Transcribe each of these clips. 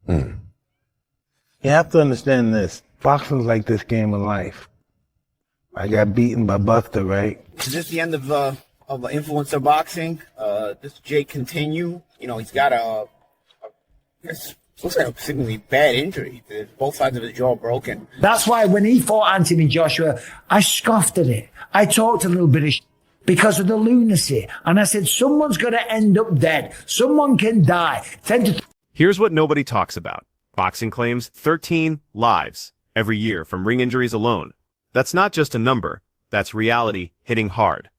You have to understand this. Boxing's like this game of life. I got beaten by Buster, right? Is this the end of influencer boxing? Does Jake continue? You know, he's got looks like a particularly bad injury. Both sides of his jaw broken. That's why when he fought Anthony Joshua, I scoffed at it. I talked a little bit of because of the lunacy. And I said, someone's going to end up dead. Someone can die. Here's what nobody talks about. Boxing claims 13 lives every year from ring injuries alone. That's not just a number. That's reality hitting hard.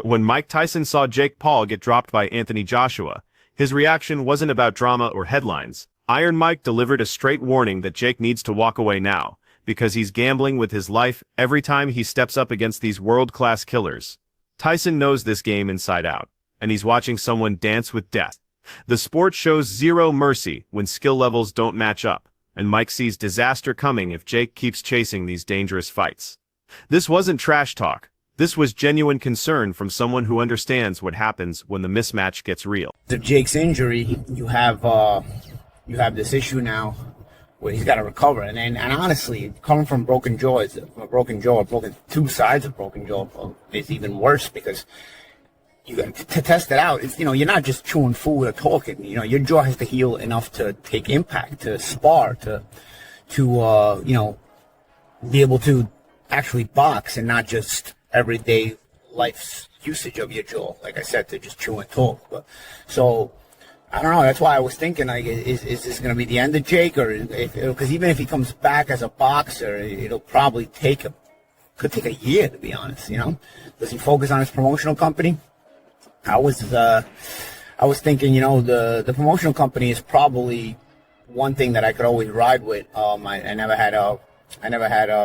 When Mike Tyson saw Jake Paul get dropped by Anthony Joshua, his reaction wasn't about drama or headlines. Iron Mike delivered a straight warning that Jake needs to walk away now, because he's gambling with his life every time he steps up against these world-class killers. Tyson knows this game inside out, and he's watching someone dance with death. The sport shows zero mercy when skill levels don't match up, and Mike sees disaster coming if Jake keeps chasing these dangerous fights. This wasn't trash talk. This was genuine concern from someone who understands what happens when the mismatch gets real. Of Jake's injury, you have this issue now where he's got to recover, and honestly, coming from broken jaw, two sides of broken jaw is even worse, because you got to test it out. It's, you know, you're not just chewing food or talking. You know, your jaw has to heal enough to take impact, to spar, to you know, be able to actually box, and not just everyday life's usage of your jaw. Like I said, to just chew and talk. But so, I don't know. That's why I was thinking, like, is this going to be the end of Jake, or because even if he comes back as a boxer, it'll probably could take a year, to be honest. You know, does he focus on his promotional company? I was thinking, you know, the promotional company is probably one thing that I could always ride with. I never had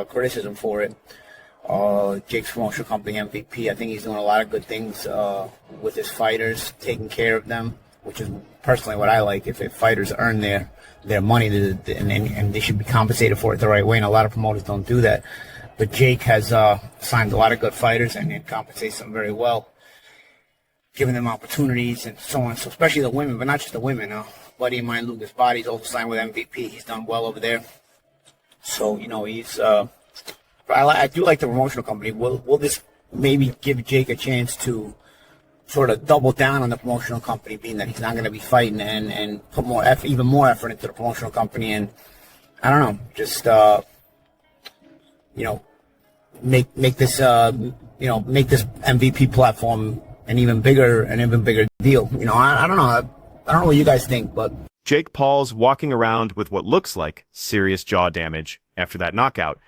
criticism for it. Jake's promotional company, MVP. I think he's doing a lot of good things with his fighters, taking care of them, which is personally what I like. If fighters earn their money, and they should be compensated for it the right way, and a lot of promoters don't do that. But Jake has signed a lot of good fighters and compensates them very well, giving them opportunities and so on. So especially the women, but not just the women. A buddy of mine, Lucas Body's also signed with MVP. He's done well over there. So, you know, he's I do like the promotional company. Will this maybe give Jake a chance to sort of double down on the promotional company, being that he's not going to be fighting, and put even more effort into the promotional company, and I don't know, just you know, make this MVP platform an even bigger deal. You know, I don't know. I don't know what you guys think, but Jake Paul's walking around with what looks like serious jaw damage after that knockout,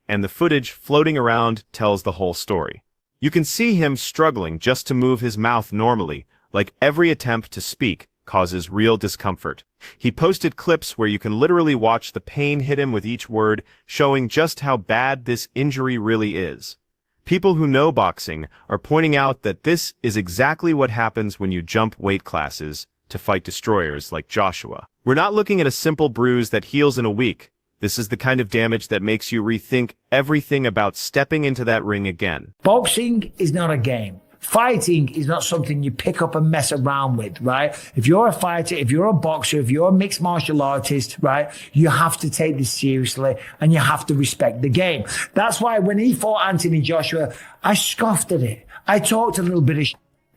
and the footage floating around tells the whole story. You can see him struggling just to move his mouth normally, like every attempt to speak causes real discomfort. He posted clips where you can literally watch the pain hit him with each word, showing just how bad this injury really is. People who know boxing are pointing out that this is exactly what happens when you jump weight classes to fight destroyers like Joshua. We're not looking at a simple bruise that heals in a week. This is the kind of damage that makes you rethink everything about stepping into that ring again. Boxing is not a game. Fighting is not something you pick up and mess around with, right? If you're a fighter, if you're a boxer, if you're a mixed martial artist, right, you have to take this seriously and you have to respect the game. That's why when he fought Anthony Joshua, I scoffed at it. I talked a little bit of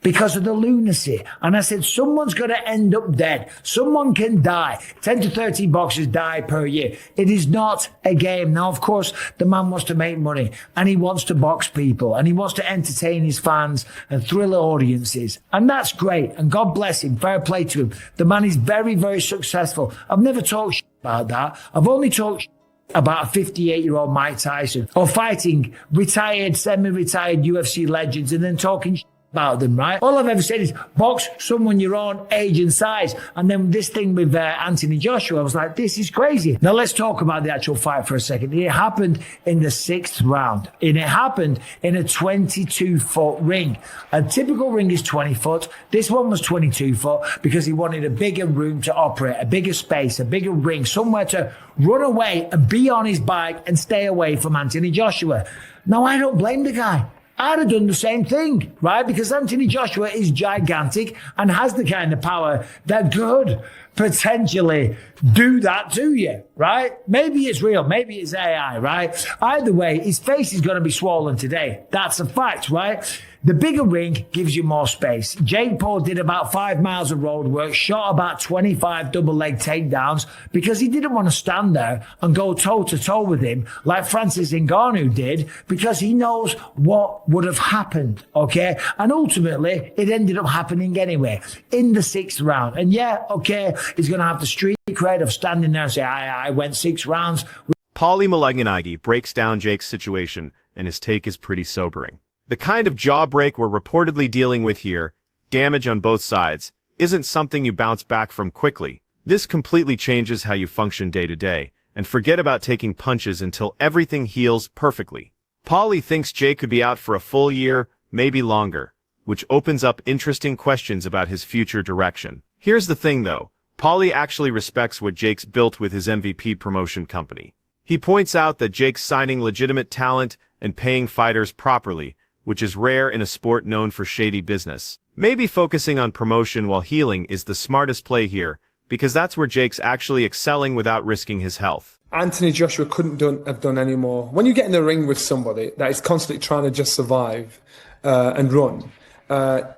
because of the lunacy. And I said, someone's going to end up dead. Someone can die. 10 to 13 boxers die per year. It is not a game. Now, of course, the man wants to make money and he wants to box people and he wants to entertain his fans and thrill audiences. And that's great. And God bless him. Fair play to him. The man is very, very successful. I've never talked about that. I've only talked about a 58-year-old Mike Tyson or fighting retired, semi-retired UFC legends and then talking about them, right? All I've ever said is box someone your own age and size. And then this thing with Anthony Joshua, I was like, this is crazy. Now let's talk about the actual fight for a second. It happened in the 6th round, and it happened in a 22-foot ring. A typical ring is 20 foot. This one was 22 foot because he wanted a bigger room to operate, a bigger space, a bigger ring, somewhere to run away and be on his bike and stay away from Anthony Joshua. Now, I don't blame the guy. I'd have done the same thing, right? Because Anthony Joshua is gigantic and has the kind of power that could potentially do that to you, right? Maybe it's real, maybe it's AI, right? Either way, his face is going to be swollen today. That's a fact, right? The bigger ring gives you more space. Jake Paul did about 5 miles of road work, shot about 25 double leg takedowns because he didn't want to stand there and go toe to toe with him like Francis Ngannou did because he knows what would have happened, okay? And ultimately, it ended up happening anyway in the 6th round. And yeah, okay, he's going to have the street cred of standing there and say, I went 6 rounds. Paulie Malignaggi breaks down Jake's situation, and his take is pretty sobering. The kind of jaw break we're reportedly dealing with here, damage on both sides, isn't something you bounce back from quickly. This completely changes how you function day to day, and forget about taking punches until everything heals perfectly. Paulie thinks Jake could be out for a full year, maybe longer, which opens up interesting questions about his future direction. Here's the thing though, Paulie actually respects what Jake's built with his MVP promotion company. He points out that Jake's signing legitimate talent and paying fighters properly, which is rare in a sport known for shady business. Maybe focusing on promotion while healing is the smartest play here, because that's where Jake's actually excelling without risking his health. Anthony Joshua couldn't have done any more. When you get in the ring with somebody that is constantly trying to just survive and run,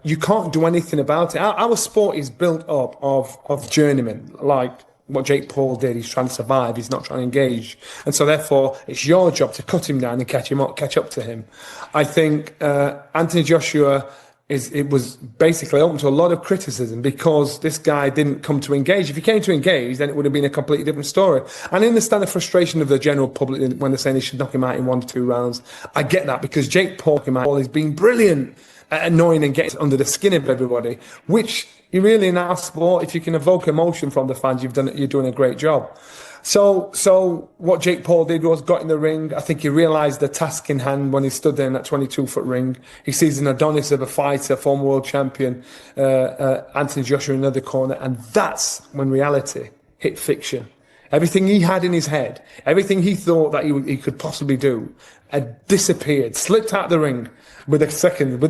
you can't do anything about it. Our sport is built up of journeymen, like what Jake Paul did. He's trying to survive. He's not trying to engage. And so therefore, it's your job to cut him down and catch up to him. I think Anthony Joshua it was basically open to a lot of criticism because this guy didn't come to engage. If he came to engage, then it would have been a completely different story. And I understand the frustration of the general public when they're saying they should knock him out in 1 to 2 rounds. I get that because Jake Paul has been brilliant at annoying and getting under the skin of everybody, which you really in our sport, if you can evoke emotion from the fans, you're doing a great job. So what Jake Paul did was got in the ring. I think he realised the task in hand when he stood there in that 22-foot ring. He sees an Adonis of a fighter, former world champion, Anthony Joshua in another corner, and that's when reality hit fiction. Everything he had in his head, everything he thought that he could possibly do, had disappeared, slipped out the ring with the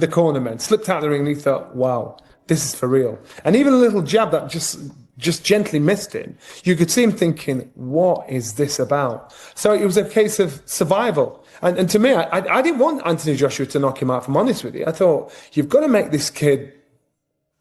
cornerman, slipped out the ring, and he thought, wow, this is for real. And even a little jab that just gently missed him, you could see him thinking, what is this about? So it was a case of survival. And to me, I didn't want Anthony Joshua to knock him out, if I'm honest with you. I thought, you've got to make this kid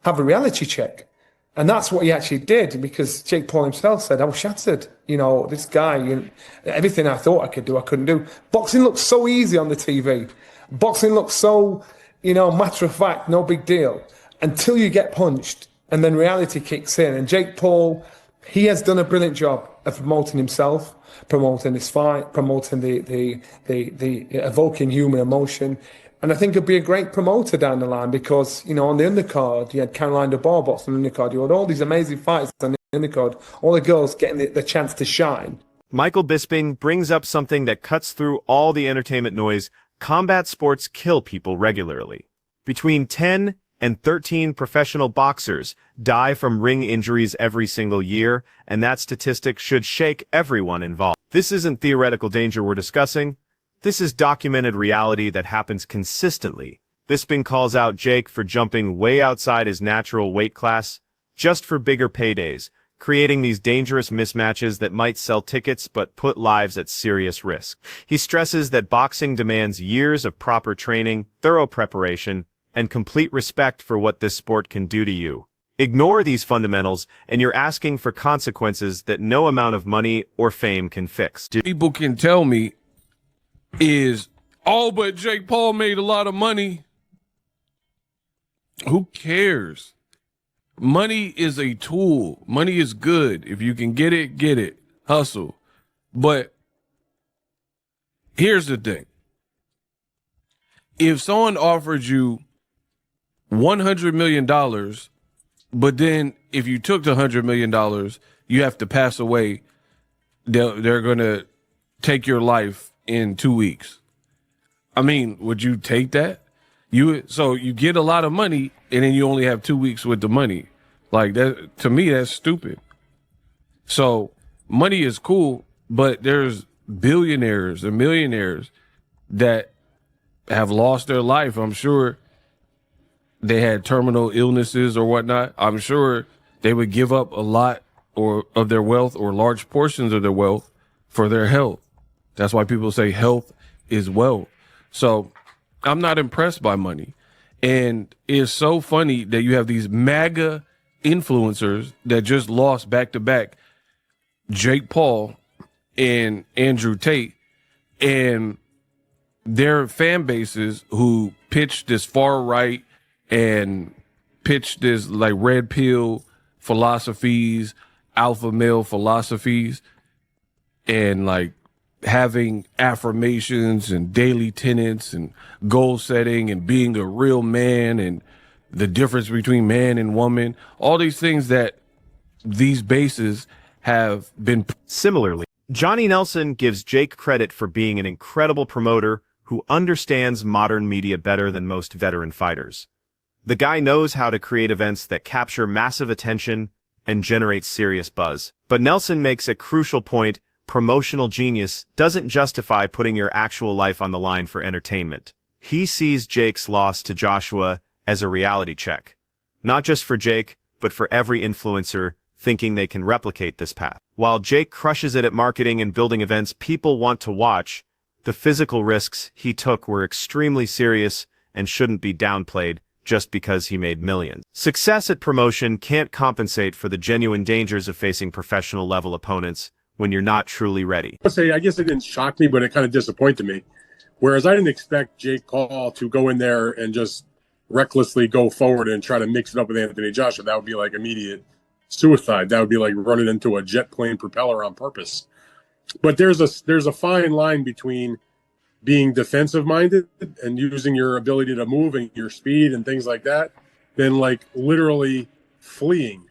have a reality check. And that's what he actually did, because Jake Paul himself said, I was shattered. You know, this guy, everything I thought I could do, I couldn't do. Boxing looks so easy on the TV. Boxing looks so, matter of fact, no big deal. Until you get punched, and then reality kicks in. And Jake Paul, he has done a brilliant job of promoting himself, promoting this fight, promoting the evoking human emotion. And I think he'll be a great promoter down the line because, on the undercard, you had Caroline DeBar boxing on the undercard. You had all these amazing fights on the undercard, all the girls getting the chance to shine. Michael Bisping brings up something that cuts through all the entertainment noise. Combat sports kill people regularly. Between 10 and 13 professional boxers die from ring injuries every single year, and that statistic should shake everyone involved. This isn't theoretical danger we're discussing. This is documented reality that happens consistently. Bisping calls out Jake for jumping way outside his natural weight class, just for bigger paydays, creating these dangerous mismatches that might sell tickets but put lives at serious risk. He stresses that boxing demands years of proper training, thorough preparation, and complete respect for what this sport can do to you. Ignore these fundamentals, and you're asking for consequences that no amount of money or fame can fix. People can tell me is, oh, but Jake Paul made a lot of money. Who cares? Money is a tool. Money is good. If you can get it, get it. Hustle. But here's the thing. If someone offered you $100 million, but then if you took the $100 million, you have to pass away, they're going to take your life in 2 weeks. I mean, would you take that? So you get a lot of money and then you only have 2 weeks with the money. Like that, to me, that's stupid. So money is cool, but there's billionaires and millionaires that have lost their life. I'm sure they had terminal illnesses or whatnot. I'm sure they would give up a lot of their wealth or large portions of their wealth for their health. That's why people say health is wealth. So I'm not impressed by money. And it's so funny that you have these MAGA influencers that just lost back to back, Jake Paul and Andrew Tate, and their fan bases who pitched this far right and pitched this like red pill philosophies, alpha male philosophies, and like having affirmations and daily tenets and goal setting and being a real man and the difference between man and woman, all these things that these bases have been. Similarly, Johnny Nelson gives Jake credit for being an incredible promoter who understands modern media better than most veteran fighters. The guy knows how to create events that capture massive attention and generate serious buzz. But Nelson makes a crucial point: promotional genius doesn't justify putting your actual life on the line for entertainment. He sees Jake's loss to Joshua as a reality check. Not just for Jake, but for every influencer thinking they can replicate this path. While Jake crushes it at marketing and building events people want to watch, the physical risks he took were extremely serious and shouldn't be downplayed just because he made millions. Success at promotion can't compensate for the genuine dangers of facing professional level opponents when you're not truly ready. I guess it didn't shock me, but it kind of disappointed me. Whereas I didn't expect Jake Paul to go in there and just recklessly go forward and try to mix it up with Anthony Joshua. That would be like immediate suicide. That would be like running into a jet plane propeller on purpose. But there's a fine line between being defensive minded and using your ability to move and your speed and things like that, than like literally fleeing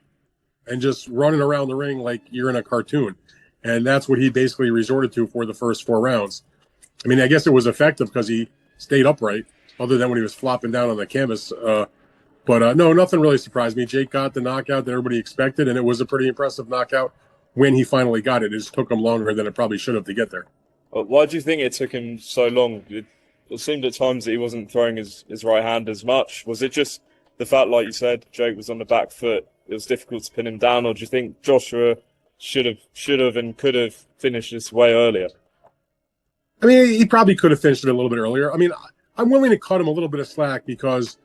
and just running around the ring like you're in a cartoon. And that's what he basically resorted to for the first 4 rounds. I mean, I guess it was effective because he stayed upright, other than when he was flopping down on the canvas. But no, nothing really surprised me. Jake got the knockout that everybody expected, and it was a pretty impressive knockout when he finally got it. It just took him longer than it probably should have to get there. Why do you think it took him so long? It seemed at times that he wasn't throwing his right hand as much. Was it just the fact, like you said, Jake was on the back foot, it was difficult to pin him down, or do you think Joshua should have and could have finished this way earlier? I mean, he probably could have finished it a little bit earlier. I mean, I'm willing to cut him a little bit of slack because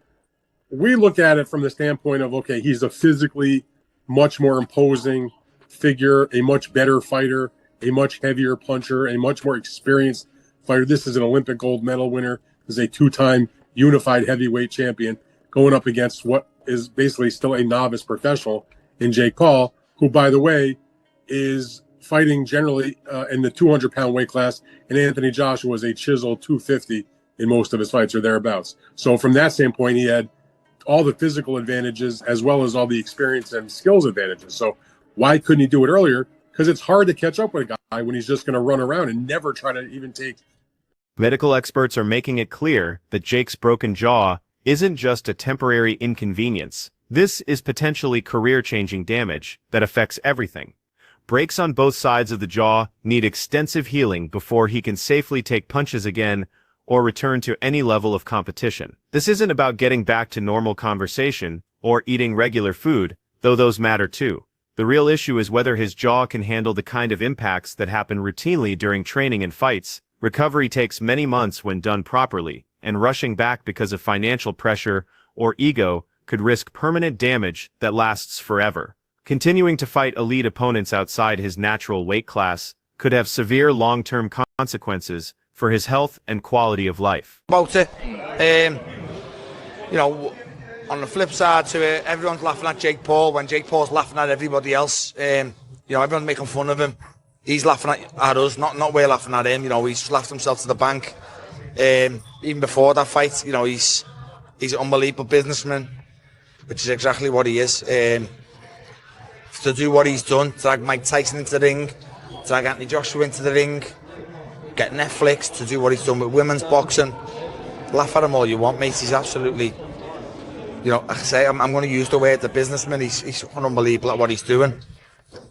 we look at it from the standpoint of, okay, he's a physically much more imposing figure, a much better fighter, a much heavier puncher, a much more experienced fighter. This is an Olympic gold medal winner. This is a 2-time unified heavyweight champion going up against what is basically still a novice professional in Jake Paul, who, by the way, is fighting generally in the 200-pound weight class, and Anthony Joshua was a chiseled 250 in most of his fights or thereabouts. So from that standpoint, he had all the physical advantages as well as all the experience and skills advantages. So why couldn't he do it earlier? Because it's hard to catch up with a guy when he's just going to run around and never try to even take. Medical experts are making it clear that Jake's broken jaw isn't just a temporary inconvenience. This is potentially career-changing damage that affects everything. Breaks on both sides of the jaw need extensive healing before he can safely take punches again or return to any level of competition. This isn't about getting back to normal conversation or eating regular food, though those matter too. The real issue is whether his jaw can handle the kind of impacts that happen routinely during training and fights. Recovery takes many months when done properly, and rushing back because of financial pressure or ego could risk permanent damage that lasts forever. Continuing to fight elite opponents outside his natural weight class could have severe long-term consequences for his health and quality of life. About it, on the flip side to it, everyone's laughing at Jake Paul when Jake Paul's laughing at everybody else. Everyone's making fun of him. He's laughing at us, not we're laughing at him. He's just laughed himself to the bank. Even before that fight, he's an unbelievable businessman, which is exactly what he is. To do what he's done, drag Mike Tyson into the ring, drag Anthony Joshua into the ring, get Netflix to do what he's done with women's boxing. Laugh at him all you want, mate. He's absolutely, I'm going to use the word the businessman. He's unbelievable at what he's doing.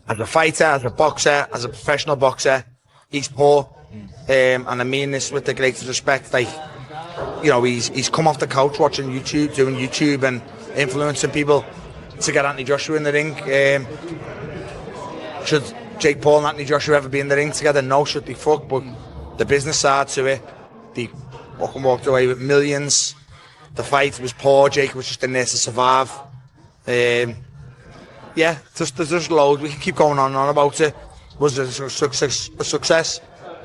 As a fighter, as a boxer, as a professional boxer, he's poor. And I mean this with the greatest respect. you know, he's come off the couch watching YouTube, doing YouTube and influencing people to get Anthony Joshua in the ring. Should Jake Paul and Anthony Joshua ever be in the ring together? No, should they fuck? But the business side to it, they fucking walked away with millions. The fight was poor. Jake was just in there to survive. Yeah, there's just loads. We can keep going on and on about it. Was it a success?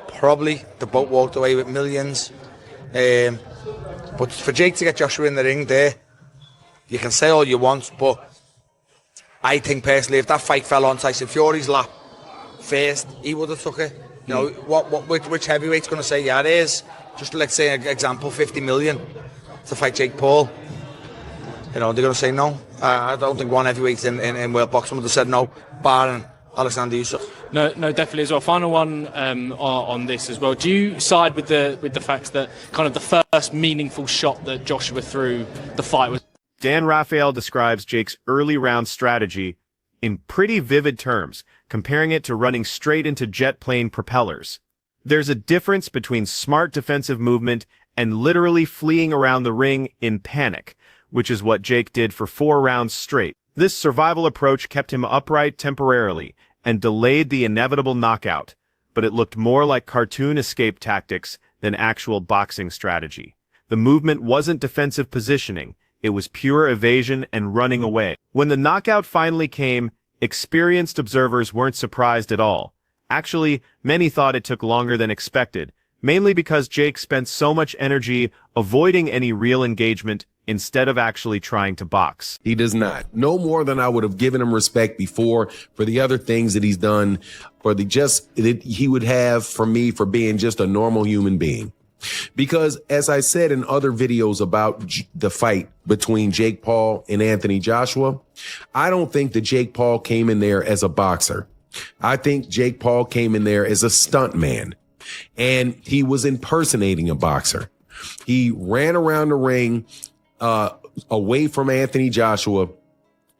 Probably. They both walked away with millions. But for Jake to get Joshua in the ring there, you can say all you want, but I think personally, if that fight fell on Tyson Fury's lap first, he would have took it. You know, which heavyweight's going to say, yeah, it is? Just let's say, an example, 50 million to fight Jake Paul. You know, they're going to say no. I don't think one heavyweight in world boxing would have said no, barring Alexander Usyk. No, definitely as well. Final one on this as well. Do you side with the fact that kind of the first meaningful shot that Joshua threw the fight was? Dan Raphael describes Jake's early round strategy in pretty vivid terms, comparing it to running straight into jet plane propellers. There's a difference between smart defensive movement and literally fleeing around the ring in panic, which is what Jake did for 4 rounds straight. This survival approach kept him upright temporarily and delayed the inevitable knockout, but it looked more like cartoon escape tactics than actual boxing strategy. The movement wasn't defensive positioning, it was pure evasion and running away. When the knockout finally came, experienced observers weren't surprised at all. Actually, many thought it took longer than expected, mainly because Jake spent so much energy avoiding any real engagement instead of actually trying to box. He does not. No more than I would have given him respect before for the other things that he's done, for the just that he would have for me for being just a normal human being. Because as I said in other videos about the fight between Jake Paul and Anthony Joshua, I don't think that Jake Paul came in there as a boxer. I think Jake Paul came in there as a stunt man, and he was impersonating a boxer. He ran around the ring away from Anthony Joshua.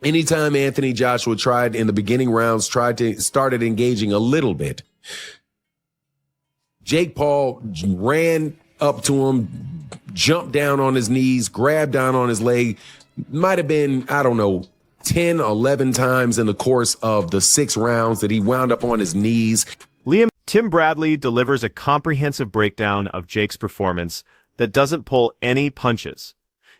Anytime Anthony Joshua tried in the beginning rounds, started engaging a little bit, Jake Paul ran up to him, jumped down on his knees, grabbed down on his leg. Might have been, I don't know, 10, 11 times in the course of the 6 rounds that he wound up on his knees. Tim Bradley delivers a comprehensive breakdown of Jake's performance that doesn't pull any punches.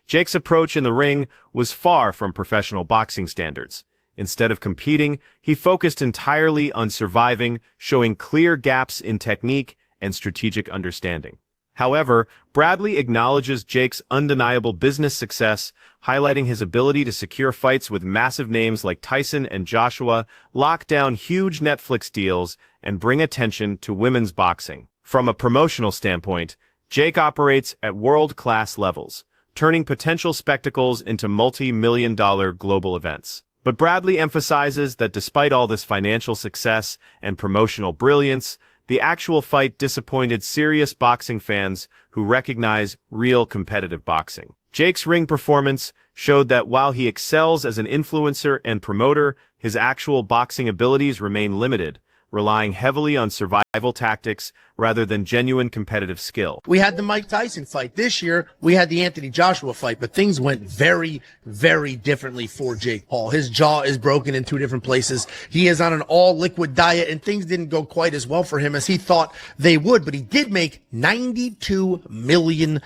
Jake's approach in the ring was far from professional boxing standards. Instead of competing, he focused entirely on surviving, showing clear gaps in technique and strategic understanding. However, Bradley acknowledges Jake's undeniable business success, highlighting his ability to secure fights with massive names like Tyson and Joshua, lock down huge Netflix deals, and bring attention to women's boxing. From a promotional standpoint, Jake operates at world-class levels, turning potential spectacles into multi-million-dollar global events. But Bradley emphasizes that despite all this financial success and promotional brilliance, the actual fight disappointed serious boxing fans who recognize real competitive boxing. Jake's ring performance showed that while he excels as an influencer and promoter, his actual boxing abilities remain limited, relying heavily on survival tactics rather than genuine competitive skill. We had the Mike Tyson fight. This year, we had the Anthony Joshua fight, but things went very, very differently for Jake Paul. His jaw is broken in 2 different places. He is on an all-liquid diet, and things didn't go quite as well for him as he thought they would, but he did make $92 million.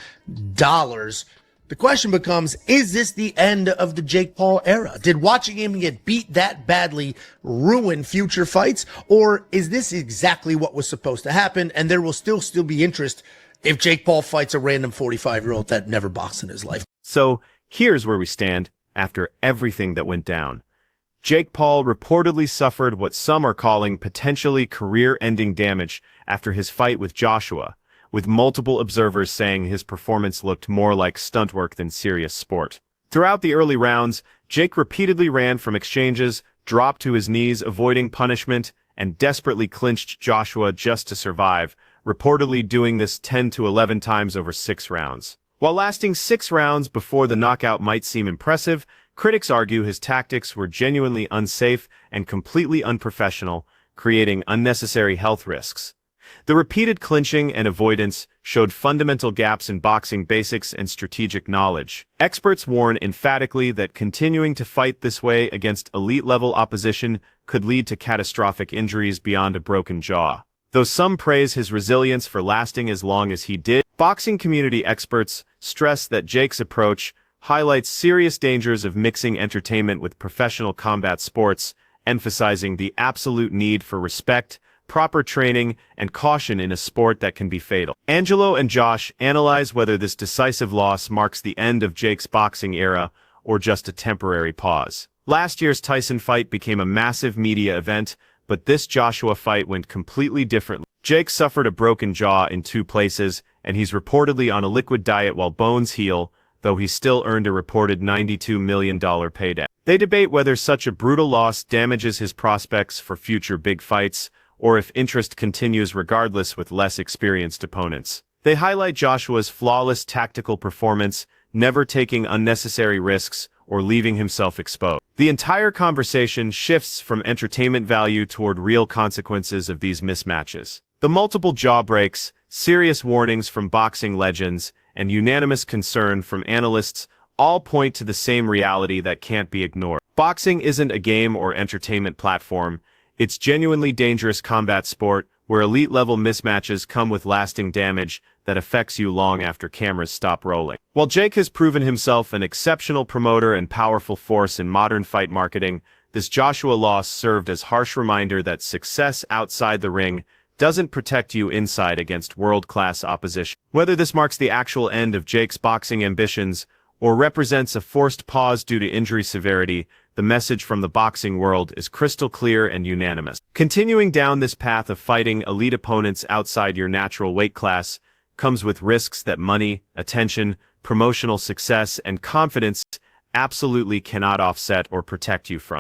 The question becomes, is this the end of the Jake Paul era? Did watching him get beat that badly ruin future fights? Or is this exactly what was supposed to happen, and there will still be interest if Jake Paul fights a random 45-year-old that never boxed in his life? So here's where we stand after everything that went down. Jake Paul reportedly suffered what some are calling potentially career-ending damage after his fight with Joshua, with multiple observers saying his performance looked more like stunt work than serious sport. Throughout the early rounds, Jake repeatedly ran from exchanges, dropped to his knees avoiding punishment, and desperately clinched Joshua just to survive, reportedly doing this 10 to 11 times over 6 rounds. While lasting 6 rounds before the knockout might seem impressive, critics argue his tactics were genuinely unsafe and completely unprofessional, creating unnecessary health risks. The repeated clinching and avoidance showed fundamental gaps in boxing basics and strategic knowledge. Experts warn emphatically that continuing to fight this way against elite-level opposition could lead to catastrophic injuries beyond a broken jaw. Though some praise his resilience for lasting as long as he did, boxing community experts stress that Jake's approach highlights serious dangers of mixing entertainment with professional combat sports, emphasizing the absolute need for respect, proper training, and caution in a sport that can be fatal. Angelo and Josh analyze whether this decisive loss marks the end of Jake's boxing era or just a temporary pause. Last year's Tyson fight became a massive media event, but this Joshua fight went completely differently. Jake suffered a broken jaw in 2 places, and he's reportedly on a liquid diet while bones heal, though he still earned a reported $92 million payday. They debate whether such a brutal loss damages his prospects for future big fights, or if interest continues regardless with less experienced opponents. They highlight Joshua's flawless tactical performance, never taking unnecessary risks or leaving himself exposed. The entire conversation shifts from entertainment value toward real consequences of these mismatches. The multiple jaw breaks, serious warnings from boxing legends, and unanimous concern from analysts all point to the same reality that can't be ignored. Boxing isn't a game or entertainment platform. It's genuinely dangerous combat sport where elite-level mismatches come with lasting damage that affects you long after cameras stop rolling. While Jake has proven himself an exceptional promoter and powerful force in modern fight marketing, this Joshua loss served as harsh reminder that success outside the ring doesn't protect you inside against world-class opposition. Whether this marks the actual end of Jake's boxing ambitions or represents a forced pause due to injury severity, the message from the boxing world is crystal clear and unanimous. Continuing down this path of fighting elite opponents outside your natural weight class comes with risks that money, attention, promotional success, and confidence absolutely cannot offset or protect you from.